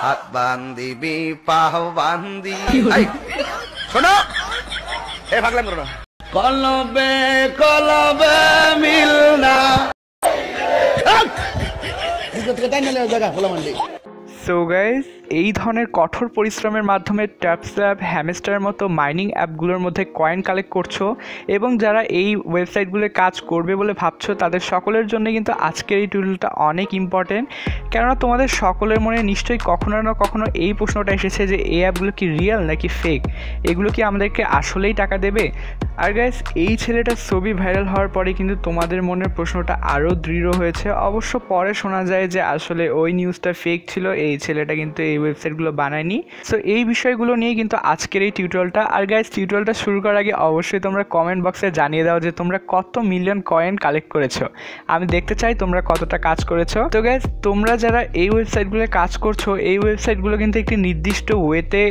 হাত বান্দিবি পাও বান্দি শোনো এ ভাগলাম করো না কলবে কলবে মিলনা জায়গা খোলা মান্ডি। সো গাইজ, এই ধরনের কঠোর পরিশ্রমের মাধ্যমে ট্যাপস্ল্যাব হ্যামস্টারের মতো মাইনিং অ্যাপগুলোর মধ্যে কয়েন কালেক্ট করছো এবং যারা এই ওয়েবসাইটগুলো কাজ করবে বলে ভাবছো তাদের সকলের জন্য কিন্তু আজকের এই টিউটোরিয়ালটা অনেক ইম্পর্টেন্ট। কেননা তোমাদের সকলের মনে নিশ্চয়ই কখনো না কখনো এই প্রশ্নটা এসেছে যে এই অ্যাপগুলো কি রিয়েল নাকি ফেক, এগুলো কি আমাদেরকে আসলেই টাকা দেবে। আর গাইজ, এই ছেলেটার ছবি ভাইরাল হওয়ার পরে কিন্তু তোমাদের মনের প্রশ্নটা আরও দৃঢ় হয়েছে। অবশ্য পরে শোনা যায় যে আসলে ওই নিউজটা ফেক ছিল, এই ছেলেটা কিন্তু এই ওয়েবসাইটগুলো বানায়নি। সো এই বিষয়গুলো নিয়ে কিন্তু আজকের এই টিউটোরিয়ালটা। আর গাইজ, টিউটোরিয়ালটা শুরু করার আগে অবশ্যই তোমরা কমেন্ট বক্সে জানিয়ে দাও যে তোমরা কত মিলিয়ন কয়েন কালেক্ট করেছো, আমি দেখতে চাই তোমরা কতটা কাজ করেছো। তো গাইজ, তোমরা যারা এই ওয়েবসাইটগুলো কাজ করছো, এই ওয়েবসাইটগুলো কিন্তু একটি নির্দিষ্ট ওয়েতে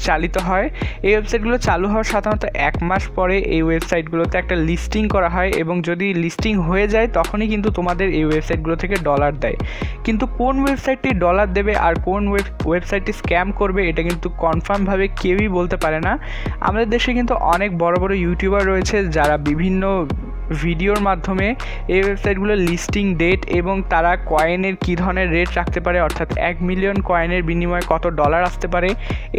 চালিত হয়। এই ওয়েবসাইটগুলো চালু হওয়ার সাধারণত 1 মাস পরে এই ওয়েবসাইটগুলোতে একটা লিস্টিং করা হয় এবং যদি লিস্টিং হয়ে যায় তখনই কিন্তু তোমাদের এই ওয়েবসাইটগুলো থেকে ডলার দেয়। কিন্তু কোন ওয়েবসাইটটি ডলার দেবে আর কোন ওয়েবসাইটটি স্ক্যাম করবে এটা কিন্তু কনফার্মভাবে কেউই বলতে পারে না। আমাদের দেশে কিন্তু অনেক বড় বড় ইউটিউবার রয়েছে যারা বিভিন্ন ভিডিওর মাধ্যমে এই ওয়েবসাইটগুলোর লিস্টিং ডেট এবং তারা কয়েনের কী ধরনের রেট রাখতে পারে, অর্থাৎ 1 মিলিয়ন কয়েনের বিনিময়ে কত ডলার আসতে পারে,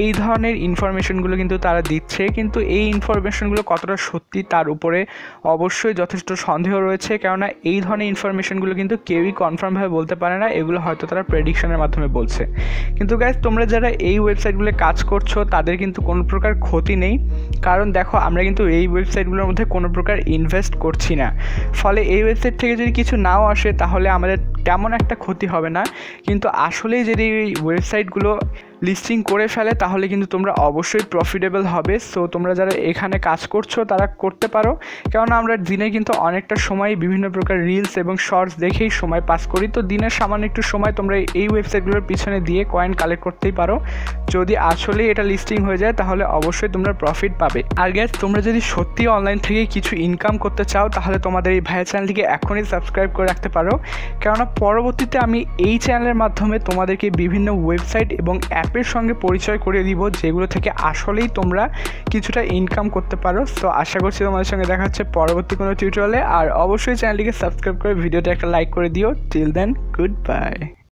এই ধরনের ইনফরমেশনগুলো কিন্তু তারা দিচ্ছে। কিন্তু এই ইনফরমেশনগুলো কতটা সত্যি তার উপরে অবশ্যই যথেষ্ট সন্দেহ রয়েছে, কেননা এই ধরনের ইনফরমেশনগুলো কিন্তু কেউই কনফার্মভাবে বলতে পারে না, এগুলো হয়তো তারা প্রেডিকশনের মাধ্যমে বলছে। কিন্তু গাইজ, তোমরা যারা এই ওয়েবসাইটগুলো কাজ করছো তাদের কিন্তু কোনো প্রকার ক্ষতি নেই, কারণ দেখো আমরা কিন্তু এই ওয়েবসাইটগুলোর মধ্যে কোনো প্রকার ইনভেস্ট করছি না। ফলে এই ওয়েবসাইট থেকে যদি কিছু নাও আসে তাহলে আমাদের তেমন একটা ক্ষতি হবে না। কিন্তু আসলেই যদি এই ওয়েবসাইটগুলো লিস্টিং করে ফেলে তাহলে কিন্তু তোমরা অবশ্যই প্রফিটেবল হবে। সো তোমরা যারা এখানে কাজ করছো তারা করতে পারো, কেননা আমরা দিনে কিন্তু অনেকটা সময় বিভিন্ন প্রকার রিলস এবং শর্টস দেখেই সময় পাস করি। তো দিনের সামান্য একটু সময় তোমরা এই ওয়েবসাইটগুলোর পিছনে দিয়ে কয়েন কালেক্ট করতেই পারো। যদি আসলেই এটা লিস্টিং হয়ে যায় তাহলে অবশ্যই তোমরা প্রফিট পাবে। আর গ্যাস, তোমরা যদি সত্যি অনলাইন থেকে কিছু ইনকাম করতে চাও তাহলে তোমাদের এই ভাইয়ের চ্যানেলটিকে এখনই সাবস্ক্রাইব করে রাখতে পারো, কেননা পরবর্তীতে আমি এই চ্যানেলের মাধ্যমে তোমাদেরকে বিভিন্ন ওয়েবসাইট এবং অ্যাপের সঙ্গে পরিচয় করিয়ে দিব যেগুলো থেকে আসলেই তোমরা কিছুটা ইনকাম করতে পারো। সো আশা করছি তোমাদের সঙ্গে দেখা হচ্ছে পরবর্তী কোনো টিউটোরিয়ালে। আর অবশ্যই চ্যানেলটিকে সাবস্ক্রাইব করে ভিডিওটা একটা লাইক করে দিও। Till then, good by.